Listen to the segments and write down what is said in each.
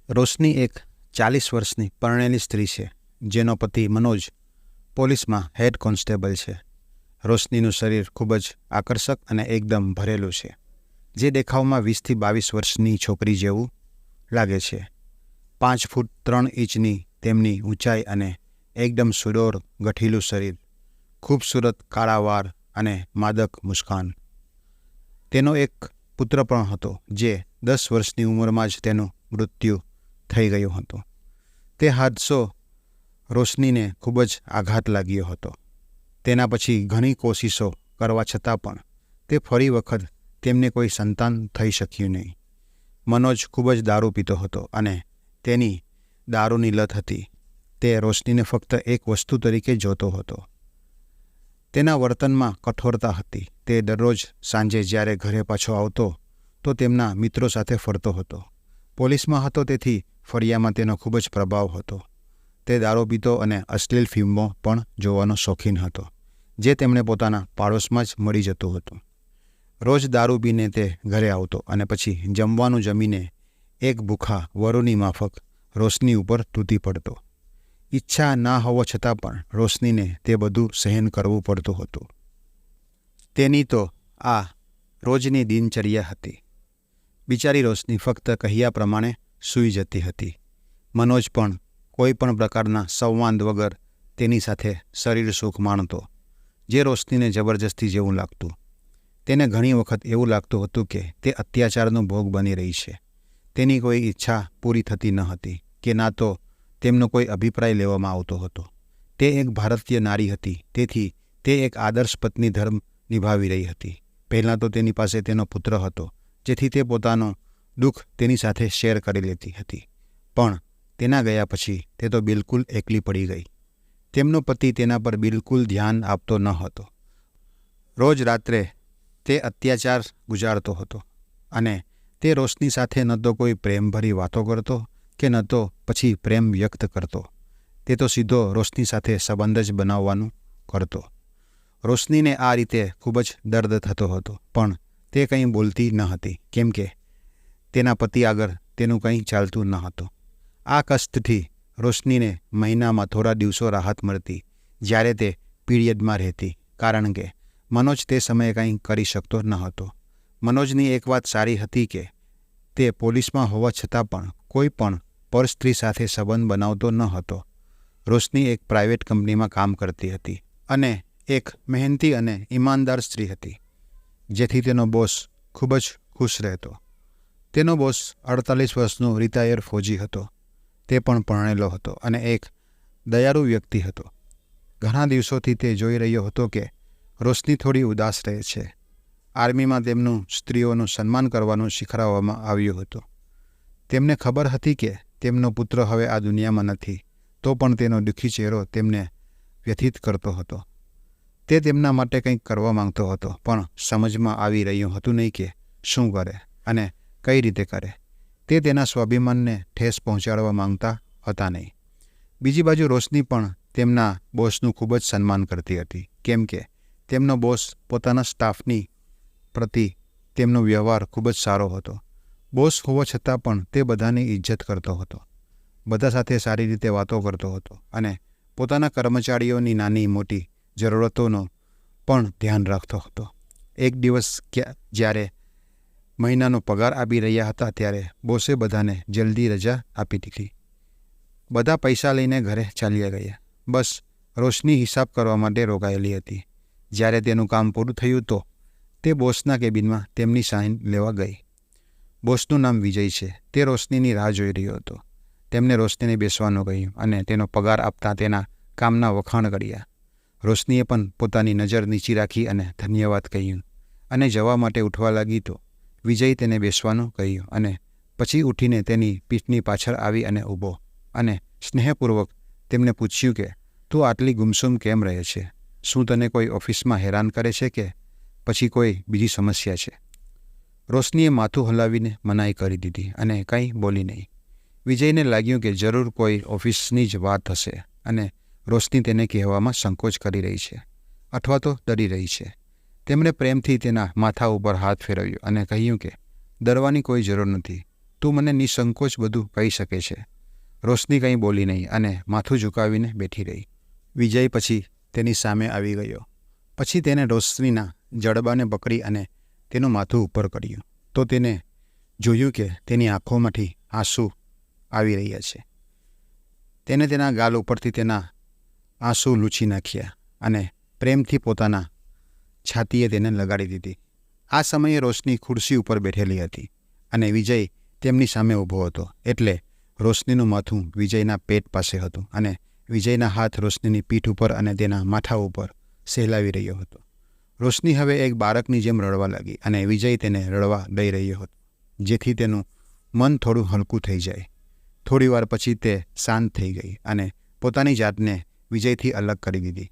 રોશની એક 40 વર્ષની પરણેલી સ્ત્રી છે, જેનો પતિ મનોજ પોલીસમાં હેડ કોન્સ્ટેબલ છે. રોશનીનું શરીર ખૂબ જ આકર્ષક અને એકદમ ભરેલું છે, જે દેખાવમાં 20 થી 22 વર્ષની છોકરી જેવું લાગે છે. 5 ફૂટ 3 ઇંચની તેમની ઊંચાઈ અને એકદમ સુડોળ ગઠીલું શરીર, ખૂબસૂરત કાળા વાળ અને માદક મુસ્કાન. તેનો એક પુત્ર પણ હતો, જે 10 વર્ષની ઉંમરમાં જ તેનું મૃત્યુ થઈ ગયું હતું. તે હાદસો રોશનીને ખૂબ જ આઘાત લાગ્યો હતો. તેના પછી ઘણી કોશિશો કરવા છતાં પણ તે ફરી વખત તેમને કોઈ સંતાન થઈ શક્યું નહીં. મનોજ ખૂબ જ દારૂ પીતો હતો અને તેની દારૂની લત હતી. તે રોશનીને ફક્ત એક વસ્તુ તરીકે જોતો હતો. તેના વર્તનમાં કઠોરતા હતી. તે દરરોજ સાંજે જ્યારે ઘરે પાછો આવતો તો તેમના મિત્રો સાથે ફરતો હતો. પોલીસમાં હતો, તેથી ફળિયામાં તેનો ખૂબ જ પ્રભાવ હતો. તે દારૂ પીતો અને અશ્લીલ ફિલ્મો પણ જોવાનો શોખીન હતો, જે તેમણે પોતાના પાડોશમાં જ મળી જતું હતું. રોજ દારૂ પીને તે ઘરે આવતો અને પછી જમવાનું જમીને એક ભૂખા વરુની માફક રોશની ઉપર તૂટી પડતો. ઈચ્છા ના હોવા છતાં પણ રોશનીને તે બધું સહન કરવું પડતું હતું. તેની તો આ રોજની દિનચર્યા હતી. બિચારી રોશની ફક્ત કહ્યા પ્રમાણે સૂઈ જતી હતી. મનોજ પણ કોઈ પણ પ્રકારના સંવાદ વગર તેની સાથે શરીર સુખ માણતો, જે રોશનીને જબરજસ્તી જેવું લાગતું. તેને ઘણી વખત એવું લાગતું હતું કે તે અત્યાચારનો ભોગ બની રહી છે. તેની કોઈ ઈચ્છા પૂરી થતી ન હતી કે ના તો તેમનો કોઈ અભિપ્રાય લેવામાં આવતો હતો. તે એક ભારતીય નારી હતી, તેથી તે એક આદર્શ પત્ની ધર્મ નિભાવી રહી હતી. પહેલાં તો તેની પાસે તેનો પુત્ર હતો, જેથી તે પોતાનો દુઃખ તેની સાથે શેર કરી લેતી હતી. પણ તેના ગયા પછી તે તો બિલકુલ એકલી પડી ગઈ. તેમનો પતિ તેના પર બિલકુલ ધ્યાન આપતો ન હતો. રોજ રાત્રે તે અત્યાચાર ગુજારતો હતો અને તે રોશની સાથે ન તો કોઈ પ્રેમભરી વાતો કરતો કે ન તો પછી પ્રેમ વ્યક્ત કરતો. તે તો સીધો રોશની સાથે સંબંધ જ બનાવવાનું કરતો. રોશનીને આ રીતે ખૂબ જ દર્દ થતો હતો, પણ તે કંઈ બોલતી ન હતી, કેમ કે તેના પતિ આગળ તેનું કંઈ ચાલતું ન હતું. આ કષ્ટથી રોશનીને મહિનામાં થોડા દિવસો રાહત મળતી, જ્યારે તે પીરિયડમાં રહેતી, કારણ કે મનોજ તે સમયે કંઈ કરી શકતો ન હતો. મનોજની એક વાત સારી હતી કે તે પોલીસમાં હોવા છતાં પણ કોઈ પણ પરસ્ત્રી સાથે સંબંધ બનાવતો ન હતો. રોશની એક પ્રાઇવેટ કંપનીમાં કામ કરતી હતી અને એક મહેનતી અને ઈમાનદાર સ્ત્રી હતી, જેથી તેનો બોસ ખૂબ જ ખુશ રહેતો. તેનો બોસ 48 વર્ષનો રિટાયર ફૌજી હતો. તે પણ પરણેલો હતો અને એક દયાળુ વ્યક્તિ હતો. ઘણા દિવસોથી તે જોઈ રહ્યો હતો કે રોશની થોડી ઉદાસ રહે છે. આર્મીમાં તેમનું સ્ત્રીઓનું સન્માન કરવાનું શીખવાડવામાં આવ્યું હતું. તેમને ખબર હતી કે તેમનો પુત્ર હવે આ દુનિયામાં નથી, તો પણ તેનો દુઃખી ચહેરો તેમને વ્યથિત કરતો હતો. તે તેમના માટે કંઈક કરવા માંગતો હતો, પણ સમજમાં આવી રહ્યું હતું નહીં કે શું કરે અને કઈ રીતે કરે. તે તેના સ્વાભિમાનને ઠેસ પહોંચાડવા માંગતા હતા નહીં. બીજી બાજુ રોશની પણ તેમના બોસનું ખૂબ જ સન્માન કરતી હતી, કેમ કે તેમનો બોસ પોતાના સ્ટાફની પ્રતિ તેમનો વ્યવહાર ખૂબ જ સારો હતો. બોસ હોવા છતાં પણ તે બધાની ઇજ્જત કરતો હતો, બધા સાથે સારી રીતે વાતો કરતો હતો અને પોતાના કર્મચારીઓની નાની મોટી જરૂરતોનો પણ ધ્યાન રાખતો હતો. એક દિવસ જ્યારે મહિનાનો પગાર આપી રહ્યા હતા, ત્યારે બોસે બધાને જલ્દી રજા આપી દીધી. બધા પૈસા લઈને ઘરે ચાલ્યા ગયા. બસ રોશની હિસાબ કરવા માટે રોકાયેલી હતી. જ્યારે તેનું કામ પૂરું થયું તો તે બોસના કેબિનમાં તેમની સાઇન લેવા ગઈ. બોસનું નામ વિજય છે. તે રોશનીની રાહ જોઈ રહ્યો હતો. તેમને રોશનીને બેસવાનું કહ્યું અને તેનો પગાર આપતા તેના કામના વખાણ કર્યા. રોશનીએ પણ પોતાની નજર નીચી રાખી અને ધન્યવાદ કહ્યું અને જવા માટે ઉઠવા લાગી તો વિજય તેને બેસવાનું કહ્યું અને પછી ઉઠીને તેની પીઠની પાછળ આવી અને ઊભો અને સ્નેહપૂર્વક તેમને પૂછ્યું કે તું આટલી ગુમસુમ કેમ રહે છે? શું તને કોઈ ઓફિસમાં હેરાન કરે છે કે પછી કોઈ બીજી સમસ્યા છે? રોશનીએ માથું હલાવીને મનાઈ કરી દીધી અને કંઈ બોલી નહીં. વિજયને લાગ્યું કે જરૂર કોઈ ઓફિસની જ વાત હશે અને રોશની તેને કહેવામાં સંકોચ કરી રહી છે અથવા તો ડરી રહી છે. તેમણે પ્રેમથી તેના માથા ઉપર હાથ ફેરવ્યો અને કહ્યું કે ડરવાની કોઈ જરૂર નથી. તું મને નિસંકોચ બધું કહી શકે છે. રોશની કંઈ બોલી નહીં અને માથું ઝુકાવીને બેઠી રહી. વિજય પછી તેની સામે આવી ગયો. પછી તેને રોશનીના જડબાને પકડી અને તેનું માથું ઉપર કર્યું તો તેને જોયું કે તેની આંખોમાંથી આંસુ આવી રહ્યા છે. તેને તેના ગાલ ઉપરથી તેના આંસુ લૂછી નાખ્યા અને પ્રેમથી પોતાના છાતીએ તેને લગાડી દીધી. આ સમયે રોશની ખુરશી ઉપર બેઠેલી હતી અને વિજય તેમની સામે ઊભો હતો. એટલે રોશનીનું માથું વિજયના પેટ પાસે હતું અને વિજયના હાથ રોશનીની પીઠ ઉપર અને તેના માથા ઉપર સહેલાવી રહ્યો હતો. રોશની હવે એક બાળકની જેમ રડવા લાગી અને વિજય તેને રડવા દઈ રહ્યો હતો, જેથી તેનું મન થોડું હલકું થઈ જાય. થોડીવાર પછી તે શાંત થઈ ગઈ અને પોતાની જાતને વિજયથી અલગ કરી દીધી.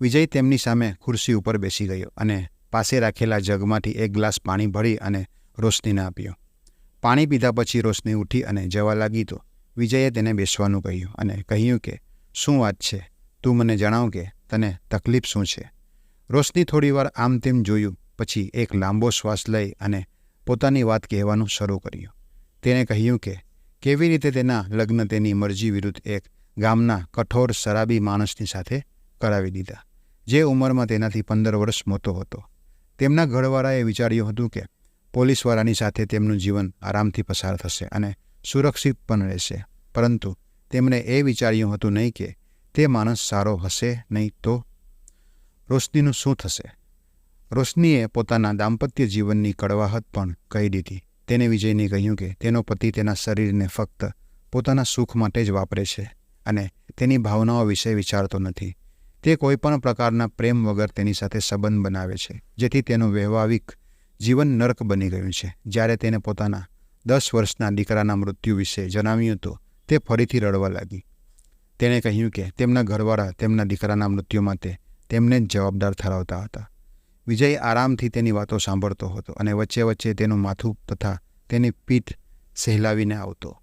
વિજય તેમની સામે ખુરશી ઉપર બેસી ગયો અને પાસે રાખેલા જગમાંથી એક ગ્લાસ પાણી ભરી અને રોશનીને આપ્યો. પાણી પીધા પછી રોશની ઉઠી અને જવા લાગી તો વિજયે તેને બેસવાનું કહ્યું અને કહ્યું કે શું વાત છે, તું મને જણાવ કે તને તકલીફ શું છે. રોશની થોડીવાર આમ તેમ જોયું, પછી એક લાંબો શ્વાસ લઈ અને પોતાની વાત કહેવાનું શરૂ કર્યું. તેણે કહ્યું કે કેવી રીતે તેના લગ્ન તેની મરજી વિરુદ્ધ એક ગામના કઠોર શરાબી માણસની સાથે કરાવી દીધા, જે ઉંમરમાં તેનાથી 15 વર્ષ મોટો હતો. તેમના ઘરવાળાએ વિચાર્યું હતું કે પોલીસવાળાની સાથે તેમનું જીવન આરામથી પસાર થશે અને સુરક્ષિત પણ રહેશે, પરંતુ તેમણે એ વિચાર્યું હતું નહીં કે તે માણસ સારો હશે નહીં તો રોશનીનું શું થશે. રોશનીએ પોતાના દાંપત્ય જીવનની કડવાહટ પણ કહી દીધી. તેને વિજયને કહ્યું કે તેનો પતિ તેના શરીરને ફક્ત પોતાના સુખ માટે જ વાપરે છે અને તેની ભાવનાઓ વિશે વિચારતો નથી. તે કોઈપણ પ્રકારના પ્રેમ વગર તેની સાથે સંબંધ બનાવે છે, જેથી તેનું વૈવાહિક જીવન નર્ક બની ગયું છે. જ્યારે તેને પોતાના 10 વર્ષના દીકરાના મૃત્યુ વિશે જણાવ્યું તો તે ફરીથી રડવા લાગી. તેણે કહ્યું કે તેમના ઘરવાળા તેમના દીકરાના મૃત્યુ માટે તેમને જ જવાબદાર ઠરાવતા હતા. વિજય આરામથી તેની વાતો સાંભળતો હતો અને વચ્ચે વચ્ચે તેનું માથું તથા તેની પીઠ સહેલાવીને આવતો.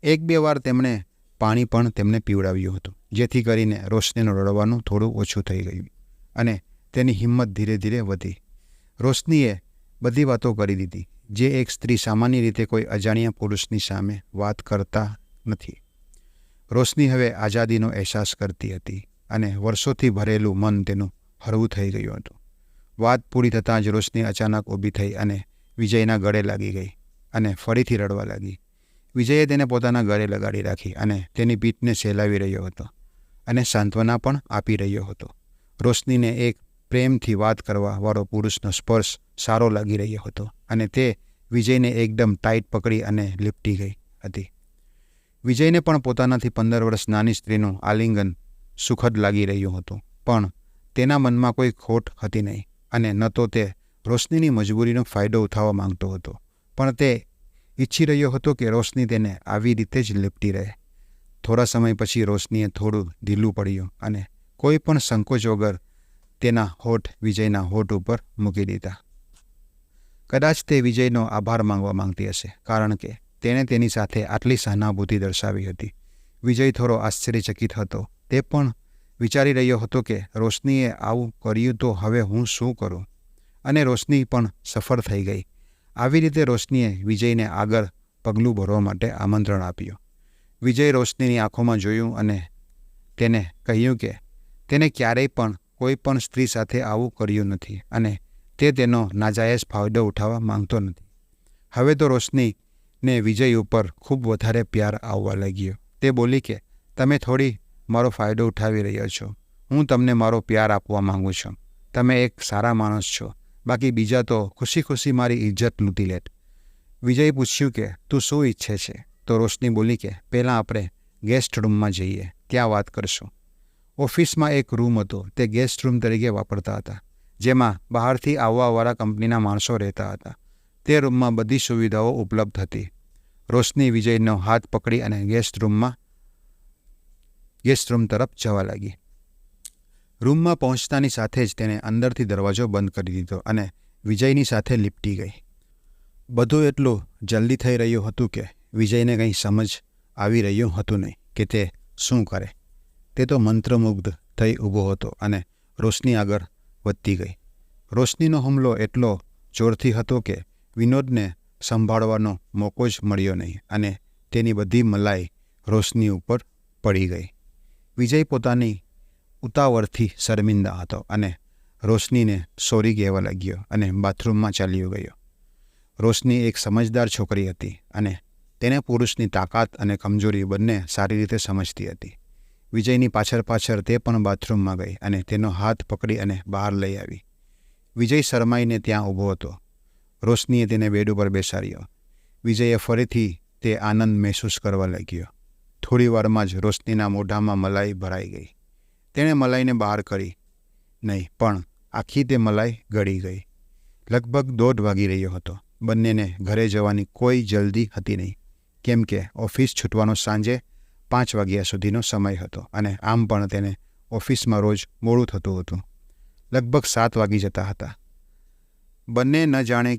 1-2 વાર તેમણે પાણી પણ તેમને પીવડાવ્યું હતું, જેથી કરીને રોશનીનું રડવાનું થોડું ઓછું થઈ ગયું અને તેની હિંમત ધીરે ધીરે વધી. રોશનીએ બધી વાતો કરી દીધી, જે એક સ્ત્રી સામાન્ય રીતે કોઈ અજાણ્યા પુરુષની સામે વાત કરતા નથી. રોશની હવે આઝાદીનો અહેસાસ કરતી હતી અને વર્ષોથી ભરેલું મન તેનું હળવું થઈ ગયું હતું. વાત પૂરી થતાં જ રોશની અચાનક ઊભી થઈ અને વિજયના ગળે લાગી ગઈ અને ફરીથી રડવા લાગી. વિજયે તેને પોતાના ગળે લગાડી રાખી અને તેની પીઠને સહેલાવી રહ્યો હતો અને સાંત્વના પણ આપી રહ્યો હતો. રોશનીને એક પ્રેમથી વાત કરવા વાળો પુરુષનો સ્પર્શ સારો લાગી રહ્યો હતો અને તે વિજયને એકદમ ટાઈટ પકડી અને લીપટી ગઈ હતી. વિજયને પણ પોતાનાથી 15 વર્ષ નાની સ્ત્રીનું આલિંગન સુખદ લાગી રહ્યું હતું, પણ તેના મનમાં કોઈ ખોટ હતી નહીં અને ન તો તે રોશનીની મજબૂરીનો ફાયદો ઉઠાવવા માંગતો હતો, પણ તે ઈચ્છી રહ્યો હતો કે રોશની તેને આવી રીતે જ લીપટી રહે. થોડા સમય પછી રોશનીએ થોડું ઢીલું પડ્યું અને કોઈ પણ સંકોચ વગર તેના હોઠ વિજયના હોઠ ઉપર મૂકી દીધા. કદાચ તે વિજયનો આભાર માગવા માંગતી હશે, કારણ કે તેણે તેની સાથે આટલી સહાનુભૂતિ દર્શાવી હતી. વિજય થોડો આશ્ચર્યચકિત હતો. તે પણ વિચારી રહ્યો હતો કે રોશનીએ આવું કર્યું તો હવે હું શું કરું, અને રોશની પણ સફળ થઈ ગઈ. આવી રીતે રોશનીએ વિજયને આગળ પગલું ભરવા માટે આમંત્રણ આપ્યું. વિજય રોશનીની આંખોમાં જોયું અને તેને કહ્યું કે તેને ક્યારેય પણ કોઈ પણ સ્ત્રી સાથે આવું કર્યું નથી અને તે તેનો નાજાયજ ફાયદો ઉઠાવવા માંગતો નથી. હવે તો રોશનીને વિજય ઉપર ખૂબ વધારે પ્યાર આવવા લાગ્યો. તે બોલી કે તમે થોડી મારો ફાયદો ઉઠાવી રહ્યા છો. હું તમને મારો પ્યાર આપવા માંગુ છું. તમે એક સારા માણસ છો, બાકી બીજા તો ખુશી ખુશી મારી ઇજ્જત લૂંટી લેત. વિજયે પૂછ્યું કે તું શું ઈચ્છે છે? તો રોશની બોલી કે પહેલાં આપણે ગેસ્ટ રૂમમાં જઈએ, ત્યાં વાત કરશું. ઓફિસમાં એક રૂમ હતો. તે ગેસ્ટ રૂમ તરીકે વાપરતા હતા, જેમાં બહારથી આવવાવાળા કંપનીના માણસો રહેતા હતા. તે રૂમમાં બધી સુવિધાઓ ઉપલબ્ધ હતી. રોશની વિજયનો હાથ પકડી અને ગેસ્ટ રૂમ તરફ જવા લાગી. રૂમમાં પહોંચતાની સાથે જ તેણે અંદરથી દરવાજો બંધ કરી દીધો અને વિજયની સાથે લીપટી ગઈ. બધું એટલું જલ્દી થઈ રહ્યું હતું કે વિજયને કંઈ સમજ આવી રહ્યું હતું નહીં કે તે શું કરે. તે તો મંત્રમુગ્ધ થઈ ઊભો હતો અને રોશની આગળ વધતી ગઈ. રોશનીનો હુમલો એટલો જોરથી હતો કે વિનોદને સંભાળવાનો મોકો જ મળ્યો નહીં અને તેની બધી મલાઈ રોશની ઉપર પડી ગઈ. વિજય પોતાની ઉતાવળથી શર્મિંદા હતો અને રોશનીને સોરી કહેવા લાગ્યો અને બાથરૂમમાં ચાલ્યો ગયો. રોશની એક સમજદાર છોકરી હતી અને તેને પુરુષની તાકાત અને કમજોરી બંને સારી રીતે સમજતી હતી. વિજયની પાછળ તે પણ બાથરૂમમાં ગઈ અને તેનો હાથ પકડી અને બહાર લઈ આવી. વિજય શરમાઈને ત્યાં ઊભો હતો. રોશનીએ તેને બેડ ઉપર બેસાડ્યો. વિજયે ફરીથી તે આનંદ મહેસૂસ કરવા લાગ્યો. થોડી વારમાં જ રોશનીના મોઢામાં મલાઈ ભરાઈ ગઈ. તેણે મલાઈને બહાર કરી નહીં, પણ આખી તે મલાઈ ગળી ગઈ. લગભગ 1:30 વાગી રહ્યો હતો. બંનેને ઘરે જવાની કોઈ જલ્દી હતી નહીં, કેમ કે ઓફિસ છૂટવાનો સાંજે 5 વાગ્યા સુધીનો સમય હતો અને આમ પણ તેને ઓફિસમાં રોજ મોડું થતું હતું. લગભગ 7 વાગી જતા હતા. બંને ન જાણે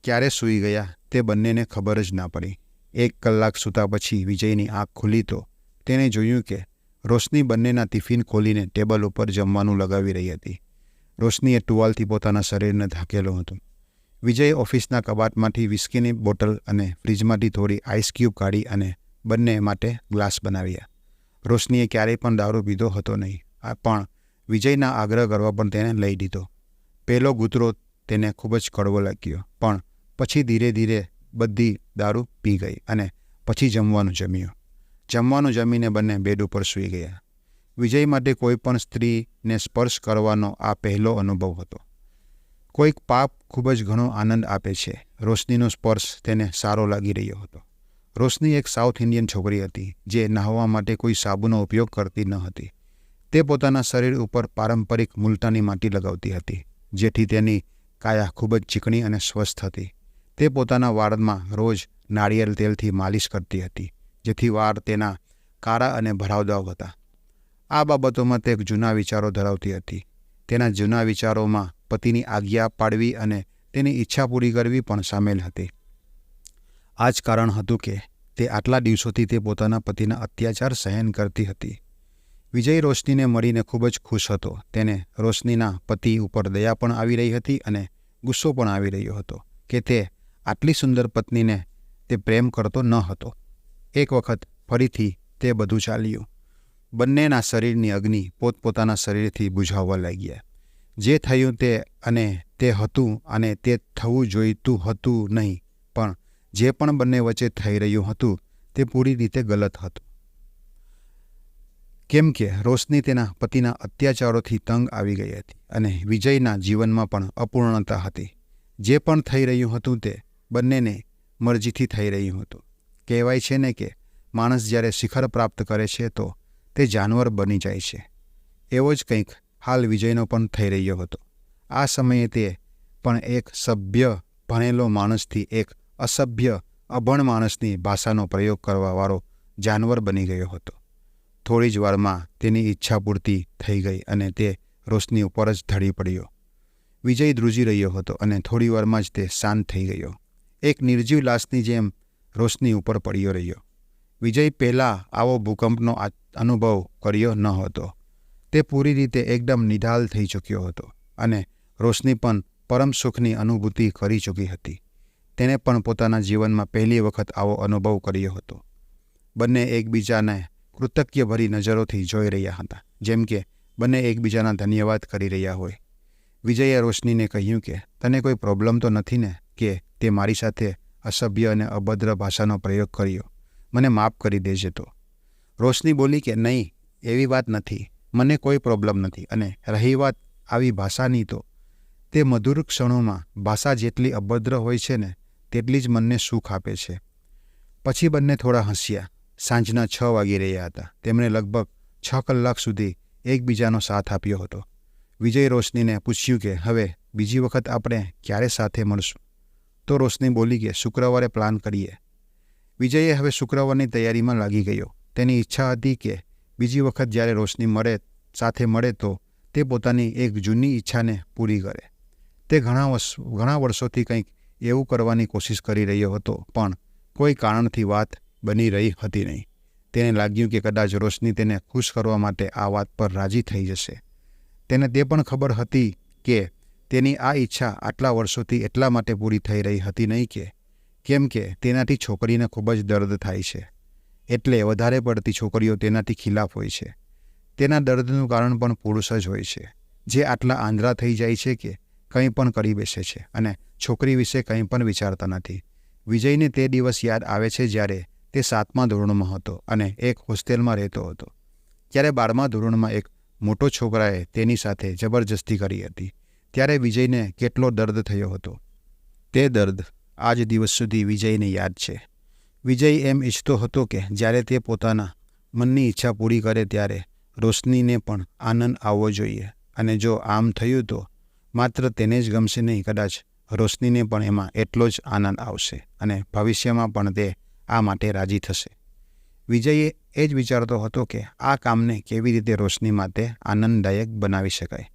ક્યારે સૂઈ ગયા તે બંનેને ખબર જ ના પડી. 1 કલાક સૂતા પછી વિજયની આંખ ખુલી તો તેણે જોયું કે રોશની બંનેના ટિફિન ખોલીને ટેબલ ઉપર જમવાનું લગાવી રહી હતી. રોશનીએ ટુવાલથી પોતાના શરીરને ઢાંકેલું હતું. વિજયે ઓફિસના કબાટમાંથી વિસ્કીની બોટલ અને ફ્રીજમાંથી થોડી આઈસ ક્યુબ કાઢી અને બંને માટે ગ્લાસ બનાવ્યા. રોશનીએ ક્યારેય પણ દારૂ પીધો હતો નહીં, પણ વિજયના આગ્રહ કરવા પણ તેને લઈ દીધો. પહેલો ગુતરો તેને ખૂબ જ કડવો લાગ્યો, પણ પછી ધીરે ધીરે બધી દારૂ પી ગઈ અને પછી જમવાનું જમ્યું. જમવાનું જમીને બંને બેડ ઉપર સૂઈ ગયા. વિજય માટે કોઈ પણ સ્ત્રીને સ્પર્શ કરવાનો આ પહેલો અનુભવ હતો. કોઈક પાપ ખૂબ જ ઘણો આનંદ આપે છે. રોશનીનો સ્પર્શ તેને સારો લાગી રહ્યો હતો. રોશની એક સાઉથ ઇન્ડિયન છોકરી હતી જે નહાવા માટે કોઈ સાબુનો ઉપયોગ કરતી ન હતી. તે પોતાના શરીર ઉપર પારંપરિક મુલતાની માટી લગાવતી હતી, જેથી તેની કાયા ખૂબ જ ચીકણી અને સ્વસ્થ હતી. તે પોતાના વાળમાં રોજ નાળિયેર તેલથી માલિશ કરતી હતી, જેથી વાળ તેના કાળા અને ભરાવદાર હતા. આ બાબતોમાં તે જૂના વિચારો ધરાવતી હતી. તેના જૂના વિચારોમાં પતિની આજ્ઞા પાડવી અને તેની ઈચ્છા પૂરી કરવી પણ સામેલ હતી. આ જ કારણ હતું કે તે આટલા દિવસોથી તે પોતાના પતિના અત્યાચાર સહન કરતી હતી. વિજય રોશનીને મળીને ખૂબ જ ખુશ હતો. તેને રોશનીના પતિ ઉપર દયા પણ આવી રહી હતી અને ગુસ્સો પણ આવી રહ્યો હતો કે તે આટલી સુંદર પત્નીને તે પ્રેમ કરતો ન હતો. એક વખત ફરીથી તે બધું ચાલ્યું. બંનેના શરીરની અગ્નિ પોતપોતાના શરીરથી બુઝાવવા લાગ્યા. જે થયું તે હતું અને તે થવું જોઈતું હતું નહીં, પણ જે પણ બંને વચ્ચે થઈ રહ્યું હતું તે પૂરી રીતે ગલત હતું. કેમ કે રોશની તેના પતિના અત્યાચારોથી તંગ આવી ગઈ હતી અને વિજયના જીવનમાં પણ અપૂર્ણતા હતી. જે પણ થઈ રહ્યું હતું તે બંનેને મરજીથી થઈ રહ્યું હતું. કહેવાય છે ને કે માણસ જ્યારે શિખર પ્રાપ્ત કરે છે તો તે જાનવર બની જાય છે. એવો જ કંઈક હાલ વિજયનો પણ થઈ રહ્યો હતો. આ સમયે તે પણ એક સભ્ય ભણેલો માણસથી એક અસભ્ય અભણ માણસની ભાષાનો પ્રયોગ કરવાવાળો જાનવર બની ગયો હતો. થોડી જ વારમાં તેની ઈચ્છા પૂર્તિ થઈ ગઈ અને તે રોશની ઉપર જ ઢળી પડ્યો. વિજય ધ્રુજી રહ્યો હતો અને થોડી વારમાં જ તે શાંત થઈ ગયો. એક નિર્જીવ લાશની જેમ રોશની ઉપર પડ્યો રહ્યો. વિજય પહેલાં આવો ભૂકંપનો અનુભવ કર્યો ન હતો. તે પૂરી રીતે એકદમ નિઢાલ થઈ ચૂક્યો હતો અને રોશની પણ પરમ સુખની અનુભૂતિ કરી ચૂકી હતી. તેણે પણ પોતાના જીવનમાં પહેલી વખત આવો અનુભવ કર્યો હતો. બંને એકબીજાને કૃતજ્ઞભરી નજરોથી જોઈ રહ્યા હતા, જેમ કે બંને એકબીજાના ધન્યવાદ કરી રહ્યા હોય. વિજયે રોશનીને કહ્યું કે તને કોઈ પ્રોબ્લેમ તો નથી ને કે તે મારી સાથે અસભ્ય અને અભદ્ર ભાષાનો પ્રયોગ કર્યો? મને માફ કરી દેજે. તો રોશની બોલી કે નહીં, એવી વાત નથી, મને કોઈ પ્રોબ્લેમ નથી. અને રહી વાત આવી ભાષાની, તો તે મધુર ક્ષણોમાં ભાષા જેટલી અભદ્ર હોય છે ને તેટલી જ મનને સુખ આપે છે. પછી બંને થોડા હસ્યા. સાંજના 6 વાગી રહ્યા હતા. તેમણે લગભગ 6 કલાક સુધી એકબીજાનો સાથ આપ્યો હતો. વિજય રોશનીને પૂછ્યું કે હવે બીજી વખત આપણે ક્યારે સાથે મળશું? તો રોશની બોલી કે શુક્રવારે પ્લાન કરીએ. વિજયે હવે શુક્રવારની તૈયારીમાં લાગી ગયો. તેની ઈચ્છા હતી કે બીજી વખત જ્યારે રોશની સાથે મળે તો તે પોતાની એક જૂની ઈચ્છાને પૂરી કરે. તે ઘણા વર્ષોથી કંઈક એવું કરવાની કોશિશ કરી રહ્યો હતો, પણ કોઈ કારણથી વાત બની રહી હતી નહીં. તેને લાગ્યું કે કદાચ રોશની તેને ખુશ કરવા માટે આ વાત પર રાજી થઈ જશે. તેને તે પણ ખબર હતી કે તેની આ ઈચ્છા આટલા વર્ષોથી એટલા માટે પૂરી થઈ રહી હતી નહીં કે કેમ કે તેનાથી છોકરીને ખૂબ જ દર્દ થાય છે. એટલે વધારે પડતી છોકરીઓ તેનાથી ખિલાફ હોય છે. તેના દર્દનું કારણ પણ પુરુષ જ હોય છે, જે આટલા આંધળા થઈ જાય છે કે કંઈ પણ કરી બેસે છે અને છોકરી વિશે કંઈ પણ વિચારતા નથી. વિજયને તે દિવસ યાદ આવે છે જ્યારે તે 7મા ધોરણમાં હતો અને એક હોસ્ટેલમાં રહેતો હતો. ત્યારે 12મા ધોરણમાં એક મોટો છોકરાએ તેની સાથે જબરજસ્તી કરી હતી. ત્યારે વિજયને કેટલો દર્દ થયો હતો. તે દર્દ આજ દિવસ સુધી વિજયને યાદ છે. વિજય એમ ઈચ્છતો હતો કે જ્યારે તે પોતાના મનની ઈચ્છા પૂરી કરે ત્યારે રોશનીને પણ આનંદ આવવો જોઈએ, અને જો આમ થયું તો માત્ર તેને જ ગમશે નહીં, કદાચ રોશનીને પણ એમાં એટલો જ આનંદ આવશે અને ભવિષ્યમાં પણ તે આ માટે રાજી થશે. વિજય એ જ વિચારતો હતો કે આ કામને કેવી રીતે રોશની માટે આનંદદાયક બનાવી શકાય.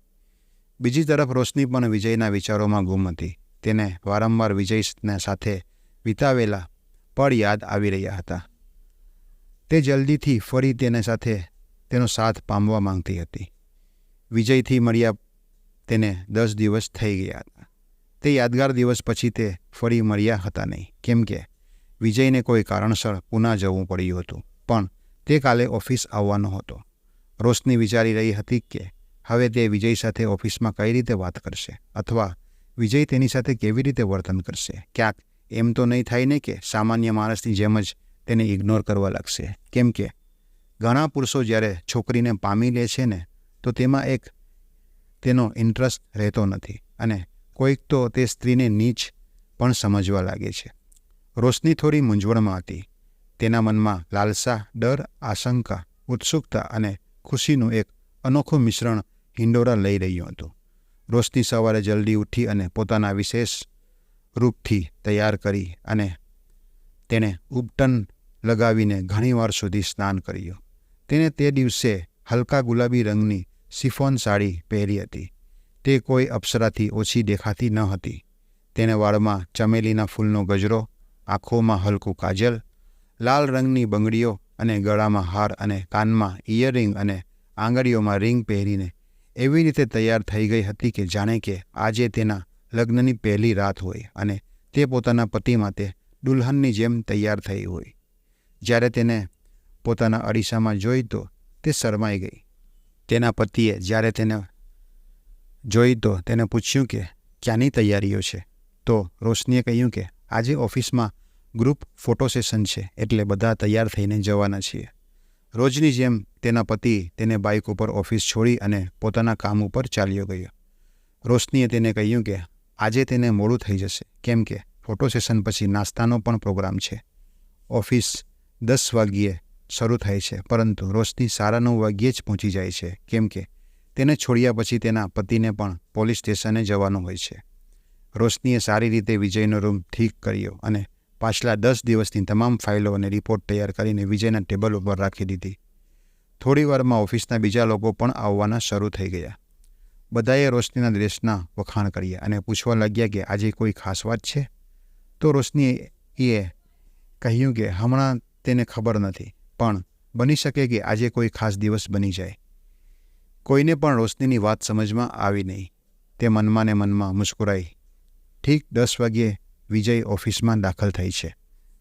બીજી તરફ રોશની પણ વિજયના વિચારોમાં ગુમ હતી. તેને વારંવાર વિજયના સાથે વિતાવેલા પળ યાદ આવી રહ્યા હતા. તે જલ્દીથી ફરી તેના સાથે તેનો સાથ પામવા માંગતી હતી. વિજયથી મળ્યા તેને 10 દિવસ થઈ ગયા હતા. તે યાદગાર દિવસ પછી તે ફરી મળ્યા હતા નહીં, કેમ કે વિજયને કોઈ કારણસર પુના જવું પડ્યું હતું, પણ તે કાલે ઓફિસ આવવાનો હતો. રોશની વિચારી રહી હતી કે હવે તે વિજય સાથે ઓફિસમાં કઈ રીતે વાત કરશે, અથવા વિજય તેની સાથે કેવી રીતે વર્તન કરશે. ક્યાંક એમ તો નહીં થાય ને કે સામાન્ય માણસની જેમ જ તેને ઇગ્નોર કરવા લાગશે. કેમ કે ઘણા પુરુષો જ્યારે છોકરીને પામી લે છે ને, તો તેમાં એક તેનો ઇન્ટરેસ્ટ રહેતો નથી અને કોઈક તો તે સ્ત્રીને નીચ પણ સમજવા લાગે છે. રોશની થોડી મૂંઝવણમાં હતી. તેના મનમાં લાલસા, ડર, આશંકા, ઉત્સુકતા અને ખુશીનું એક અનોખું મિશ્રણ હિંડોરા લઈ રહ્યું હતું. રોશની સવારે જલ્દી ઉઠી અને પોતાના વિશેષ રૂપથી તૈયાર કરી અને તેણે ઉપટન લગાવીને ઘણીવાર સુધી સ્નાન કર્યું. તેને તે દિવસે હલકા ગુલાબી રંગની શિફોન સાડી પહેરી હતી. તે કોઈ અપ્સરાથી ઓછી દેખાતી ન હતી. તેણે વાળમાં ચમેલીના ફૂલનો ગજરો, આંખોમાં હલકું કાજલ, લાલ રંગની બંગડીઓ અને ગળામાં હાર અને કાનમાં ઇયરિંગ અને આંગળીઓમાં રિંગ પહેરીને એવી રીતે તૈયાર થઈ ગઈ હતી કે જાણે કે આજે તેના લગ્નની પહેલી રાત હોય અને તે પોતાના પતિ માટે દુલ્હનની જેમ તૈયાર થઈ હોય. જ્યારે તેને પોતાના અરીસામાં જોઈ તો તે શરમાઈ ગઈ. તેના પતિએ જ્યારે તેને જોઈ તો તેને પૂછ્યું કે ક્યાંની તૈયારીઓ છે. તો રોશનીએ કહ્યું કે આજે ઓફિસમાં ગ્રુપ ફોટો સેશન છે, એટલે બધા તૈયાર થઈને જવાના છીએ. રોજની જેમ તેના પતિ તેને બાઇક ઉપર ઓફિસ છોડી અને પોતાના કામ ઉપર ચાલ્યો ગયો. રોશનીએ તેને કહ્યું કે આજે તેને મોડું થઈ જશે, કેમ કે ફોટો સેશન પછી નાસ્તાનો પણ પ્રોગ્રામ છે. ઓફિસ 10 વાગ્યે શરૂ થાય છે, પરંતુ રોશની 9:30 વાગ્યે જ પહોંચી જાય છે, કેમ કે તેને છોડ્યા પછી તેના પતિને પણ પોલીસ સ્ટેશને જવાનું હોય છે. રોશનીએ સારી રીતે વિજયનો રૂમ ઠીક કર્યો અને પાછલા 10 દિવસની તમામ ફાઇલો અને રિપોર્ટ તૈયાર કરીને વિજયના ટેબલ ઉપર રાખી દીધી. થોડી વારમાં ઓફિસના બીજા લોકો પણ આવવાના શરૂ થઈ ગયા. બધાએ રોશનીના ડ્રેસના વખાણ કર્યા અને પૂછવા લાગ્યા કે આજે કોઈ ખાસ વાત છે. તો રોશનીએ કહ્યું કે હમણાં તેને ખબર નથી, પણ બની શકે કે આજે કોઈ ખાસ દિવસ બની જાય. કોઈને પણ રોશનીની વાત સમજમાં આવી નહીં. તે મનમાં ને મનમાં મુસ્કુરાઈ. ઠીક 10 વાગ્યે વિજય ઓફિસમાં દાખલ થઈ છે.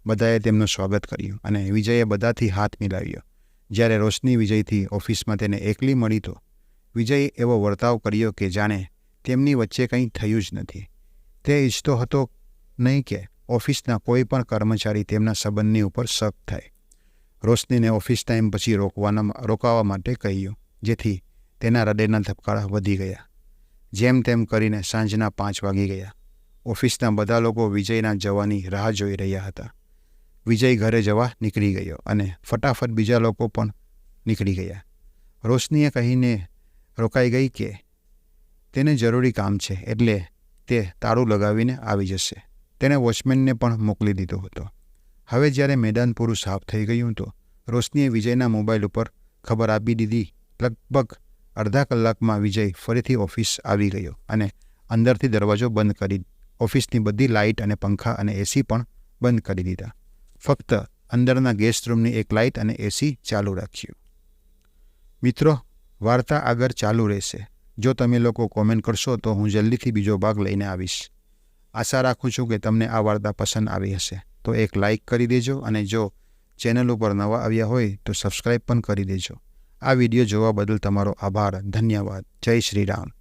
બધાએ તેમનું સ્વાગત કર્યું અને વિજયે બધાથી હાથ મિલાવ્યો. જ્યારે રોશની વિજયથી ઓફિસમાં તેને એકલી મળી તો વિજયે એવો વર્તાવ કર્યો કે જાણે તેમની વચ્ચે કંઈ થયું જ નથી. તે ઈચ્છતો હતો નહીં કે ઓફિસના કોઈ પણ કર્મચારી તેમના સંબંધની ઉપર શક થાય. રોશનીને ઓફિસ ટાઈમ પછી રોકાવા માટે કહ્યું, જેથી તેના હૃદયના ધબકારા વધી ગયા. જેમ તેમ કરીને સાંજના 5 વાગી ગયા. ઓફિસના બધા લોકો વિજયના જવાની રાહ જોઈ રહ્યા હતા. વિજય ઘરે જવા નીકળી ગયો અને ફટાફટ બીજા લોકો પણ નીકળી ગયા. રોશનીએ કહીને રોકાઈ ગઈ કે તેને જરૂરી કામ છે, એટલે તે તાળું લગાવીને આવી જશે. તેણે વોચમેનને પણ મોકલી દીધો હતો. હવે જ્યારે મેદાન પૂરું સાફ થઈ ગયું તો રોશનીએ વિજયના મોબાઈલ ઉપર ખબર આપી દીધી. લગભગ અડધા કલાકમાં વિજય ફરીથી ઓફિસ આવી ગયો અને અંદરથી દરવાજો બંધ કરી ઓફિસની બધી લાઇટ અને પંખા અને એસી પણ બંધ કરી દીધા. ફક્ત અંદરના ગેસ્ટ રૂમની એક લાઇટ અને એસી ચાલુ રાખ્યું. મિત્રો, વાર્તા આગળ ચાલુ રહેશે. જો તમે લોકો કોમેન્ટ કરશો તો હું જલ્દીથી બીજો ભાગ લઈને આવીશ. આશા રાખું છું કે તમને આ વાર્તા પસંદ આવી હશે. તો એક લાઇક કરી દેજો અને જો ચેનલ ઉપર નવા આવ્યા હોય તો સબસ્ક્રાઈબ પણ કરી દેજો. આ વિડીયો જોવા બદલ તમારો આભાર. ધન્યવાદ. જય શ્રી રામ.